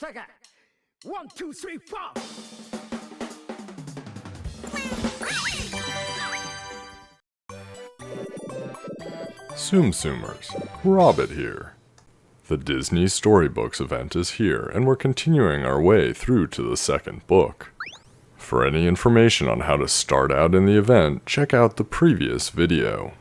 second. 1, 2, 3, 4. Tsum Tsumers, Robbett here. The Disney Storybooks event is here, and we're continuing our way through to the second book. For any information on how to start out in the event, check out the previous video.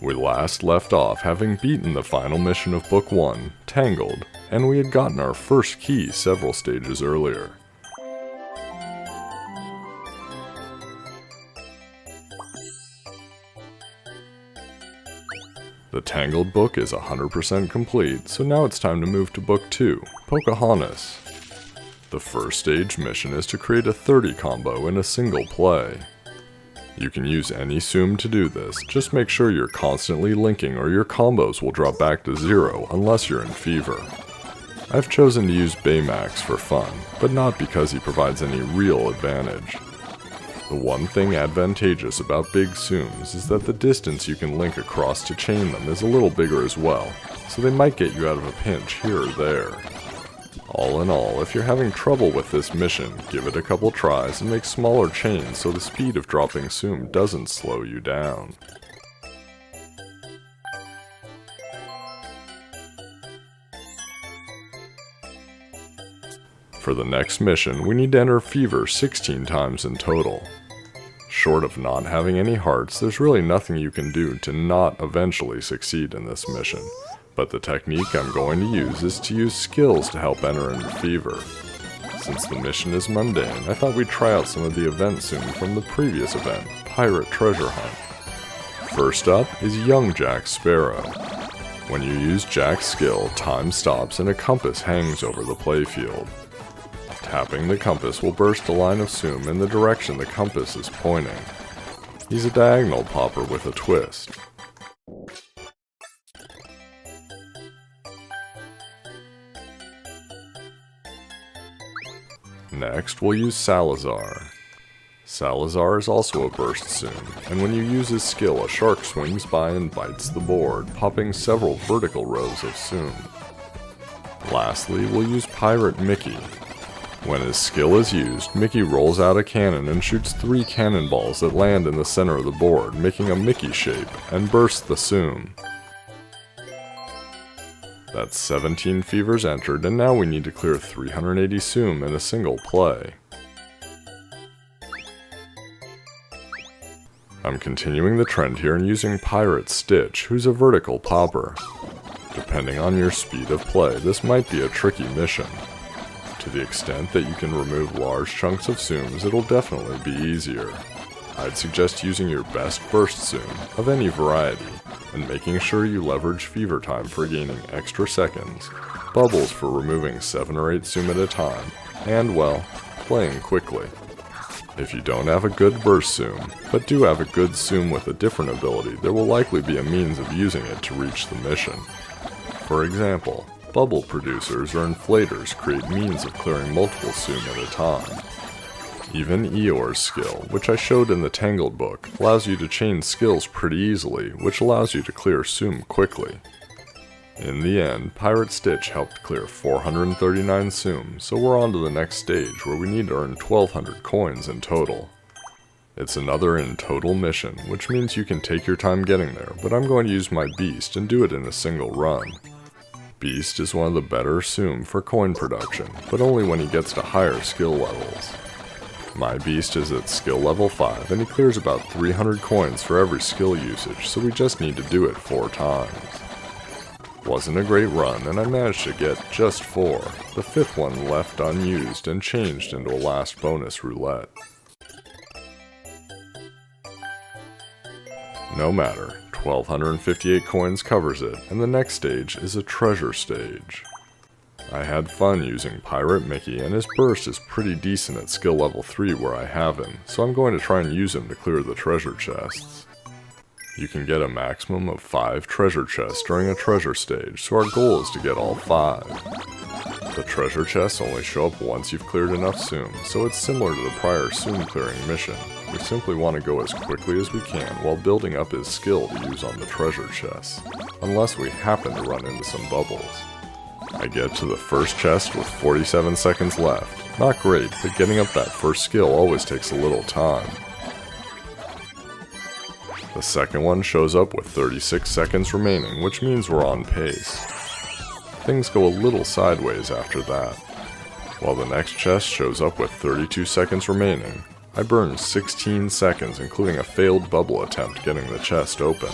We last left off having beaten the final mission of Book 1, Tangled, and we had gotten our first key several stages earlier. The Tangled book is 100% complete, so now it's time to move to Book 2, Pocahontas. The first stage mission is to create a 30 combo in a single play. You can use any Tsum to do this, just make sure you're constantly linking or your combos will drop back to 0 unless you're in fever. I've chosen to use Baymax for fun, but not because he provides any real advantage. The one thing advantageous about big Tsums is that the distance you can link across to chain them is a little bigger as well, so they might get you out of a pinch here or there. All in all, if you're having trouble with this mission, give it a couple tries and make smaller chains so the speed of dropping Tsum doesn't slow you down. For the next mission, we need to enter Fever 16 times in total. Short of not having any hearts, there's really nothing you can do to not eventually succeed in this mission, but the technique I'm going to use is to use skills to help enter into Fever. Since the mission is mundane, I thought we'd try out some of the event Tsum from the previous event, Pirate Treasure Hunt. First up is Young Jack Sparrow. When you use Jack's skill, time stops and a compass hangs over the playfield. Tapping the compass will burst a line of Tsum in the direction the compass is pointing. He's a diagonal popper with a twist. Next, we'll use Salazar. Salazar is also a burst Tsum, and when you use his skill, a shark swings by and bites the board, popping several vertical rows of Tsum. Lastly, we'll use Pirate Mickey. When his skill is used, Mickey rolls out a cannon and shoots 3 cannonballs that land in the center of the board, making a Mickey shape, and bursts the Tsum. That's 17 fevers entered, and now we need to clear 380 Tsum in a single play. I'm continuing the trend here and using Pirate Stitch, who's a vertical popper. Depending on your speed of play, this might be a tricky mission. To the extent that you can remove large chunks of Tsums, it'll definitely be easier. I'd suggest using your best burst Tsum, of any variety, and making sure you leverage Fever Time for gaining extra seconds, Bubbles for removing 7 or 8 Tsum at a time, and, well, playing quickly. If you don't have a good burst Tsum, but do have a good Tsum with a different ability, there will likely be a means of using it to reach the mission. For example, bubble producers or inflators create means of clearing multiple Tsum at a time. Even Eeyore's skill, which I showed in the Tangled book, allows you to chain skills pretty easily, which allows you to clear Tsum quickly. In the end, Pirate Stitch helped clear 439 Tsum, so we're on to the next stage where we need to earn 1200 coins in total. It's another in total mission, which means you can take your time getting there, but I'm going to use my Beast and do it in a single run. Beast is one of the better Tsum for coin production, but only when he gets to higher skill levels. My Beast is at skill level 5, and he clears about 300 coins for every skill usage, so we just need to do it 4 times. Wasn't a great run, and I managed to get just 4. The 5th one left unused and changed into a last bonus roulette. No matter. 1258 coins covers it, and the next stage is a treasure stage. I had fun using Pirate Mickey, and his burst is pretty decent at skill level 3 where I have him, so I'm going to try and use him to clear the treasure chests. You can get a maximum of 5 treasure chests during a treasure stage, so our goal is to get all 5. The treasure chests only show up once you've cleared enough Tsum, so it's similar to the prior Tsum clearing mission. We simply want to go as quickly as we can while building up his skill to use on the treasure chests, unless we happen to run into some bubbles. I get to the first chest with 47 seconds left. Not great, but getting up that first skill always takes a little time. The second one shows up with 36 seconds remaining, which means we're on pace. Things go a little sideways after that. While the next chest shows up with 32 seconds remaining, I burn 16 seconds, including a failed bubble attempt getting the chest open.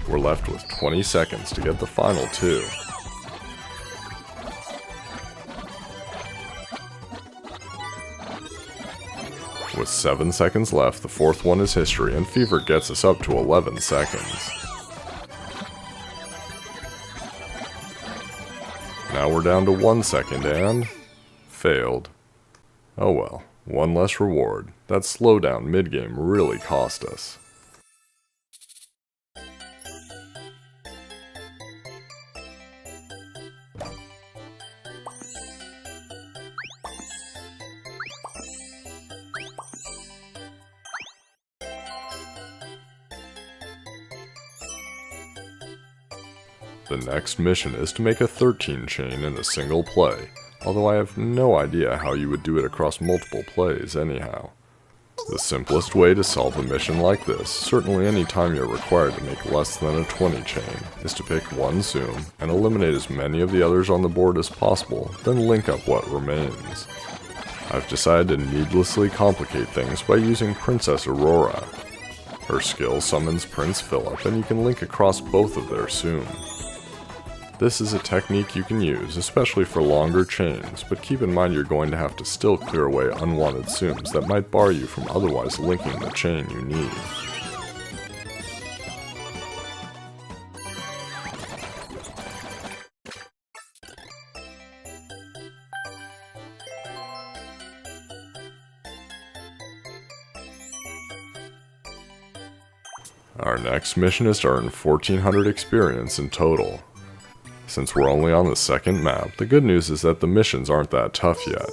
We're left with 20 seconds to get the final two. With 7 seconds left, the fourth one is history, and Fever gets us up to 11 seconds. Now we're down to 1 second and... failed. Oh well, one less reward. That slowdown mid-game really cost us. The next mission is to make a 13 chain in a single play, although I have no idea how you would do it across multiple plays anyhow. The simplest way to solve a mission like this, certainly any time you're required to make less than a 20 chain, is to pick one Tsum and eliminate as many of the others on the board as possible, then link up what remains. I've decided to needlessly complicate things by using Princess Aurora. Her skill summons Prince Philip, and you can link across both of their Tsum. This is a technique you can use, especially for longer chains, but keep in mind you're going to have to still clear away unwanted Tsums that might bar you from otherwise linking the chain you need. Our next mission is to earn 1400 experience in total. Since we're only on the second map, the good news is that the missions aren't that tough yet.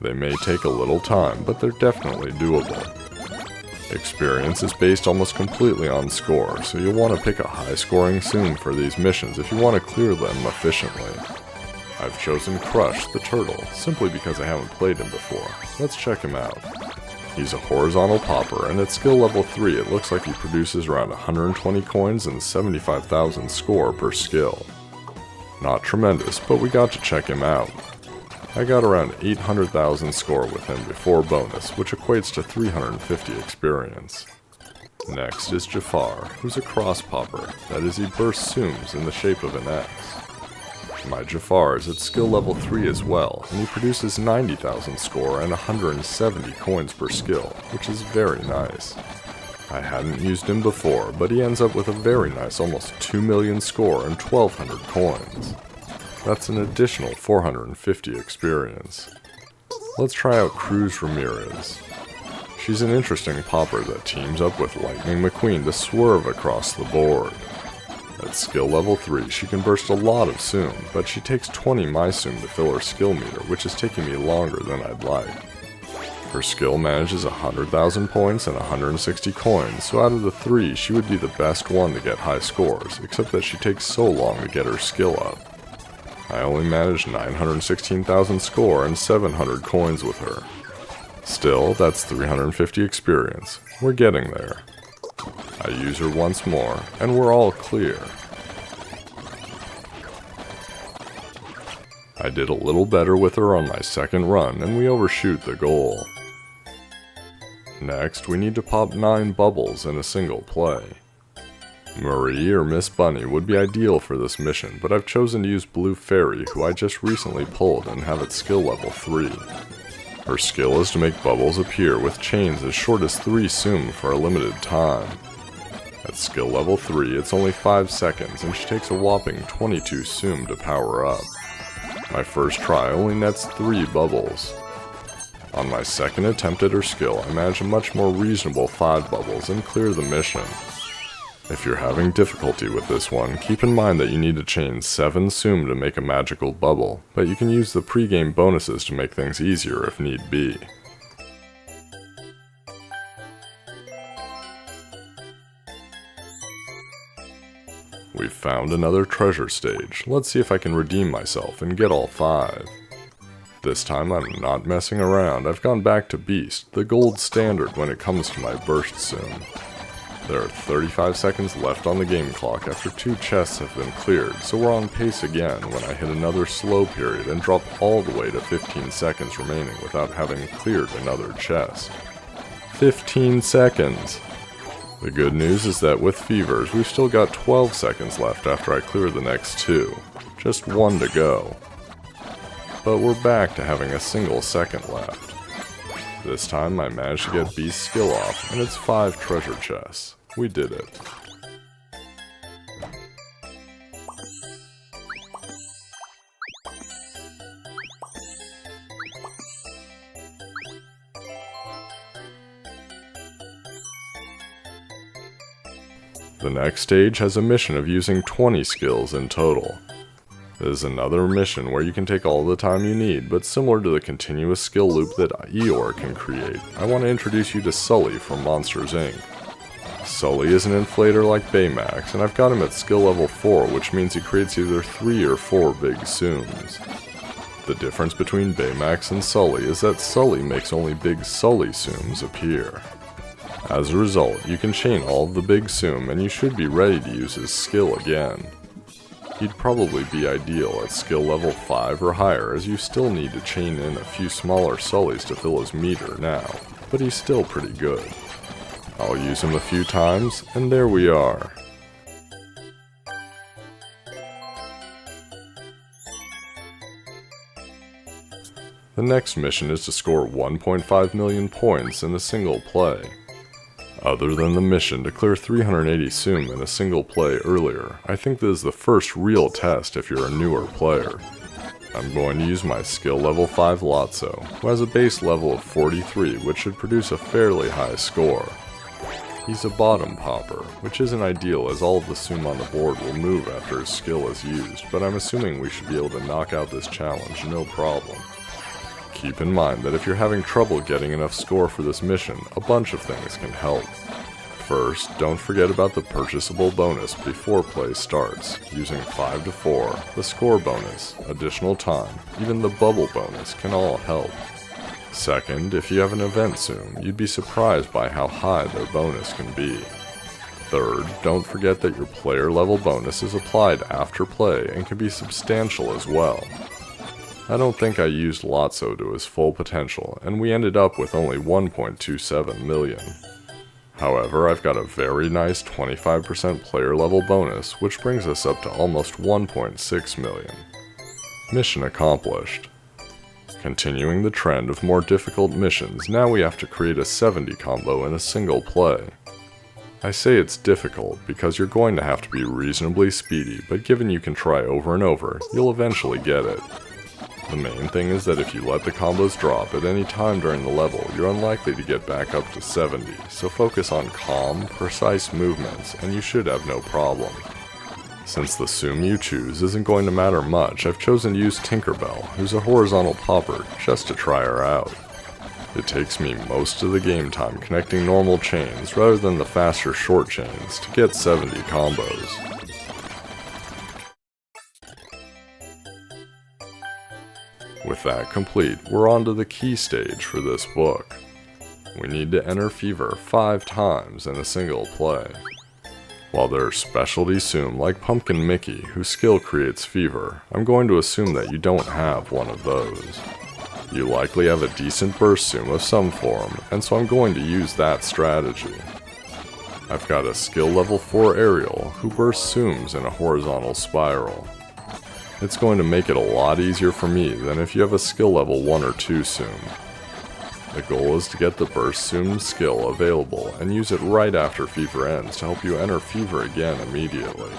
They may take a little time, but they're definitely doable. Experience is based almost completely on score, so you'll want to pick a high-scoring Tsum for these missions if you want to clear them efficiently. I've chosen Crush the Turtle, simply because I haven't played him before. Let's check him out. He's a horizontal popper, and at skill level 3 it looks like he produces around 120 coins and 75,000 score per skill. Not tremendous, but we got to check him out. I got around 800,000 score with him before bonus, which equates to 350 experience. Next is Jafar, who's a cross popper, that is, he bursts Tsums in the shape of an X. My Jafar is at skill level 3 as well, and he produces 90,000 score and 170 coins per skill, which is very nice. I hadn't used him before, but he ends up with a very nice almost 2 million score and 1200 coins. That's an additional 450 experience. Let's try out Cruz Ramirez. She's an interesting popper that teams up with Lightning McQueen to swerve across the board. At skill level 3 she can burst a lot of Tsum, but she takes 20 my Tsum to fill her skill meter, which is taking me longer than I'd like. Her skill manages 100,000 points and 160 coins, so out of the three, she would be the best one to get high scores, except that she takes so long to get her skill up. I only managed 916,000 score and 700 coins with her. Still, that's 350 experience. We're getting there. I use her once more, and we're all clear. I did a little better with her on my second run, and we overshoot the goal. Next, we need to pop 9 bubbles in a single play. Marie or Miss Bunny would be ideal for this mission, but I've chosen to use Blue Fairy, who I just recently pulled and have at skill level 3. Her skill is to make bubbles appear with chains as short as 3 Tsum for a limited time. At skill level 3, it's only 5 seconds, and she takes a whopping 22 Tsum to power up. My first try only nets 3 bubbles. On my second attempt at her skill, I manage a much more reasonable 5 bubbles and clear the mission. If you're having difficulty with this one, keep in mind that you need to chain 7 Tsum to make a magical bubble, but you can use the pre-game bonuses to make things easier if need be. We we've found another treasure stage. Let's see if I can redeem myself and get all 5. This time I'm not messing around. I've gone back to Beast, the gold standard when it comes to my burst Tsum. There are 35 seconds left on the game clock after 2 chests have been cleared, so we're on pace again when I hit another slow period and drop all the way to 15 seconds remaining without having cleared another chest. 15 seconds! The good news is that with Fevers, we've still got 12 seconds left after I clear the next 2. Just 1 to go. But we're back to having a single second left. This time I managed to get Beast's skill off, and it's 5 treasure chests. We did it. The next stage has a mission of using 20 skills in total. This is another mission where you can take all the time you need, but similar to the continuous skill loop that Eeyore can create, I want to introduce you to Sully from Monsters Inc. Sully is an inflator like Baymax, and I've got him at skill level 4, which means he creates either 3 or 4 big Tsums. The difference between Baymax and Sully is that Sully makes only big Sully Tsums appear. As a result, you can chain all of the big Tsum and you should be ready to use his skill again. He'd probably be ideal at skill level 5 or higher, as you still need to chain in a few smaller Sullys to fill his meter now, but he's still pretty good. I'll use him a few times, and there we are. The next mission is to score 1.5 million points in a single play. Other than the mission to clear 380 Tsum in a single play earlier, I think this is the first real test if you're a newer player. I'm going to use my skill level 5 Lotso, who has a base level of 43, which should produce a fairly high score. He's a bottom popper, which isn't ideal as all of the Tsum on the board will move after his skill is used, but I'm assuming we should be able to knock out this challenge no problem. Keep in mind that if you're having trouble getting enough score for this mission, a bunch of things can help. First, don't forget about the purchasable bonus before play starts. Using 5 to 4, the score bonus, additional time, even the bubble bonus can all help. Second, if you have an event Tsum, you'd be surprised by how high their bonus can be. Third, don't forget that your player level bonus is applied after play and can be substantial as well. I don't think I used Lotso to his full potential, and we ended up with only 1.27 million. However, I've got a very nice 25% player level bonus, which brings us up to almost 1.6 million. Mission accomplished. Continuing the trend of more difficult missions, now we have to create a 70 combo in a single play. I say it's difficult because you're going to have to be reasonably speedy, but given you can try over and over, you'll eventually get it. The main thing is that if you let the combos drop at any time during the level, you're unlikely to get back up to 70, so focus on calm, precise movements, and you should have no problem. Since the Tsum you choose isn't going to matter much, I've chosen to use Tinkerbell, who's a horizontal popper, just to try her out. It takes me most of the game time connecting normal chains rather than the faster short chains to get 70 combos. With that complete, we're on to the key stage for this book. We need to enter Fever 5 times in a single play. While there are specialty Tsum like Pumpkin Mickey, whose skill creates Fever, I'm going to assume that you don't have one of those. You likely have a decent burst Tsum of some form, and so I'm going to use that strategy. I've got a skill level 4 Ariel, who bursts Tsums in a horizontal spiral. It's going to make it a lot easier for me than if you have a skill level 1 or 2 Tsum. The goal is to get the burst Tsum skill available and use it right after Fever ends to help you enter Fever again immediately.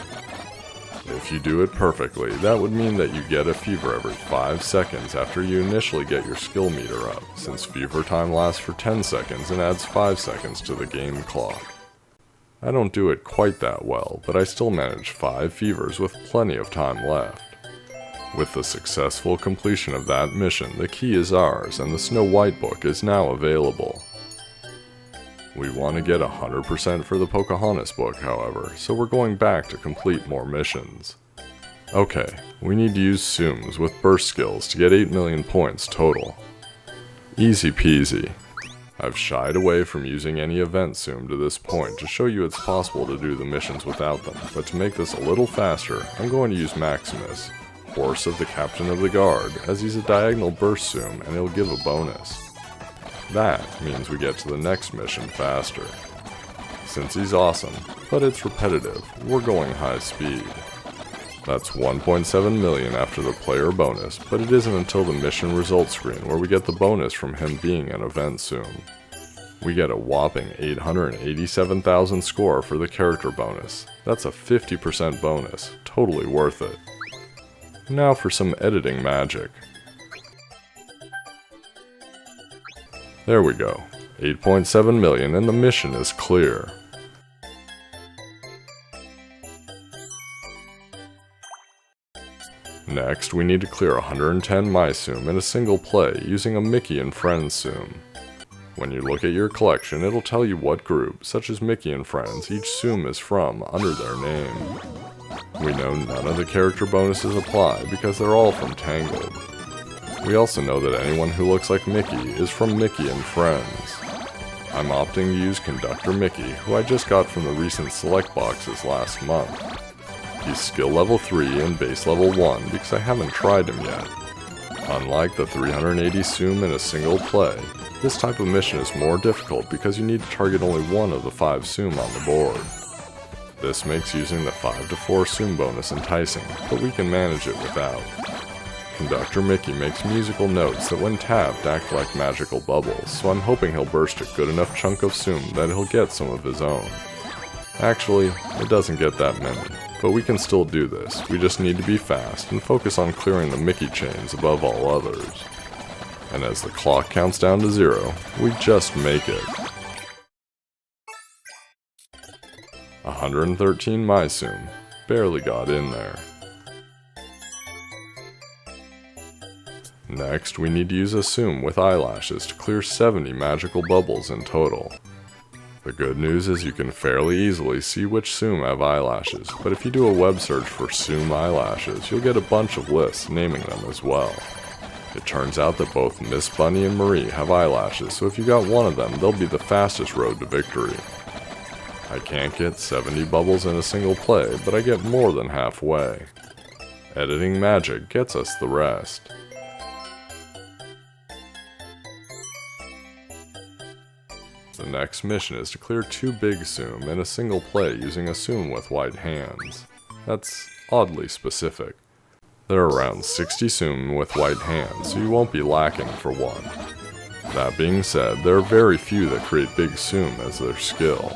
If you do it perfectly, that would mean that you get a Fever every 5 seconds after you initially get your skill meter up, since Fever time lasts for 10 seconds and adds 5 seconds to the game clock. I don't do it quite that well, but I still manage 5 Fevers with plenty of time left. With the successful completion of that mission, the key is ours and the Snow White book is now available. We want to get 100% for the Pocahontas book, however, so we're going back to complete more missions. Okay, we need to use Tsums with burst skills to get 8 million points total. Easy peasy. I've shied away from using any event Tsum to this point to show you it's possible to do the missions without them, but to make this a little faster, I'm going to use Maximus, horse of the captain of the guard, as he's a diagonal burst Tsum and he'll give a bonus. That means we get to the next mission faster. Since he's awesome, but it's repetitive, we're going high speed. That's 1.7 million after the player bonus, but it isn't until the mission results screen where we get the bonus from him being an event Tsum. We get a whopping 887,000 score for the character bonus. That's a 50% bonus, totally worth it. Now for some editing magic. There we go, 8.7 million and the mission is clear. Next, we need to clear 110 My Tsum in a single play using a Mickey and Friends Tsum. When you look at your collection, it'll tell you what group, such as Mickey and Friends, each Tsum is from under their name. We know none of the character bonuses apply because they're all from Tangled. We also know that anyone who looks like Mickey is from Mickey and Friends. I'm opting to use Conductor Mickey, who I just got from the recent select boxes last month. He's skill level 3 and base level 1 because I haven't tried him yet. Unlike the 380 Tsum in a single play, this type of mission is more difficult because you need to target only one of the 5 Tsum on the board. This makes using the 5 to 4 Tsum bonus enticing, but we can manage it without. Conductor Mickey makes musical notes that when tapped act like magical bubbles, so I'm hoping he'll burst a good enough chunk of Tsum that he'll get some of his own. Actually, it doesn't get that many. But we can still do this, we just need to be fast and focus on clearing the Mickey chains above all others. And as the clock counts down to 0, we just make it. 113 My Tsum, barely got in there. Next, we need to use a Tsum with Eyelashes to clear 70 magical bubbles in total. The good news is you can fairly easily see which Tsum have eyelashes, but if you do a web search for Tsum eyelashes, you'll get a bunch of lists naming them as well. It turns out that both Miss Bunny and Marie have eyelashes, so if you got one of them, they'll be the fastest road to victory. I can't get 70 bubbles in a single play, but I get more than halfway. Editing magic gets us the rest. The next mission is to clear 2 big Tsum in a single play using a Tsum with white hands. That's oddly specific. There are around 60 Tsum with white hands, so you won't be lacking for one. That being said, there are very few that create big Tsum as their skill.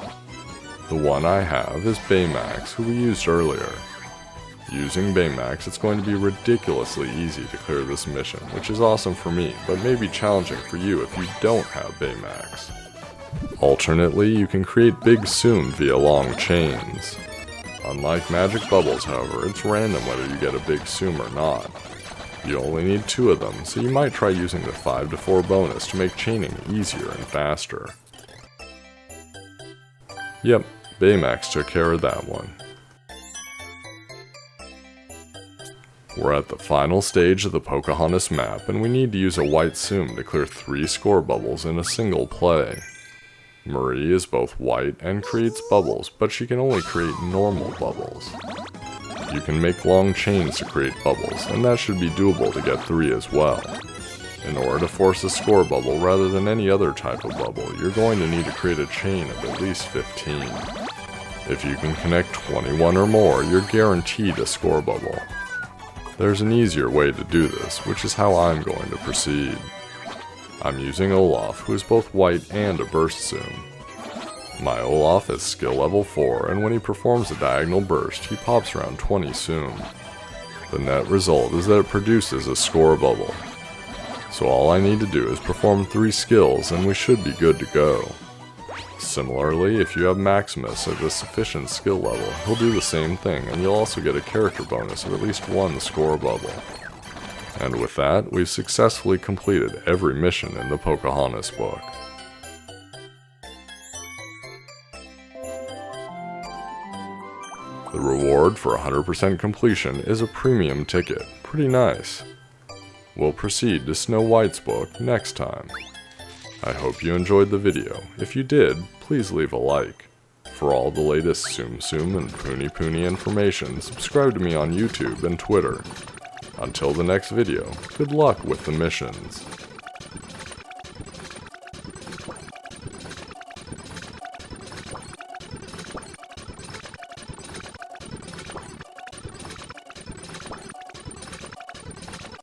The one I have is Baymax, who we used earlier. Using Baymax, it's going to be ridiculously easy to clear this mission, which is awesome for me, but may be challenging for you if you don't have Baymax. Alternately, you can create big Tsum via long chains. Unlike magic bubbles, however, it's random whether you get a big Tsum or not. You only need 2 of them, so you might try using the 5 to 4 bonus to make chaining easier and faster. Yep, Baymax took care of that one. We're at the final stage of the Pocahontas map, and we need to use a white Tsum to clear 3 score bubbles in a single play. Marie is both white and creates bubbles, but she can only create normal bubbles. You can make long chains to create bubbles, and that should be doable to get 3 as well. In order to force a score bubble rather than any other type of bubble, you're going to need to create a chain of at least 15. If you can connect 21 or more, you're guaranteed a score bubble. There's an easier way to do this, which is how I'm going to proceed. I'm using Olaf, who is both white and a burst Tsum. My Olaf is skill level 4, and when he performs a diagonal burst, he pops around 20 Tsum. The net result is that it produces a score bubble. So all I need to do is perform 3 skills and we should be good to go. Similarly, if you have Maximus at a sufficient skill level, he'll do the same thing, and you'll also get a character bonus of at least 1 score bubble. And with that, we've successfully completed every mission in the Pocahontas book. The reward for 100% completion is a premium ticket. Pretty nice. We'll proceed to Snow White's book next time. I hope you enjoyed the video. If you did, please leave a like. For all the latest Tsum Tsum and Poony information, subscribe to me on YouTube and Twitter. Until the next video, good luck with the missions.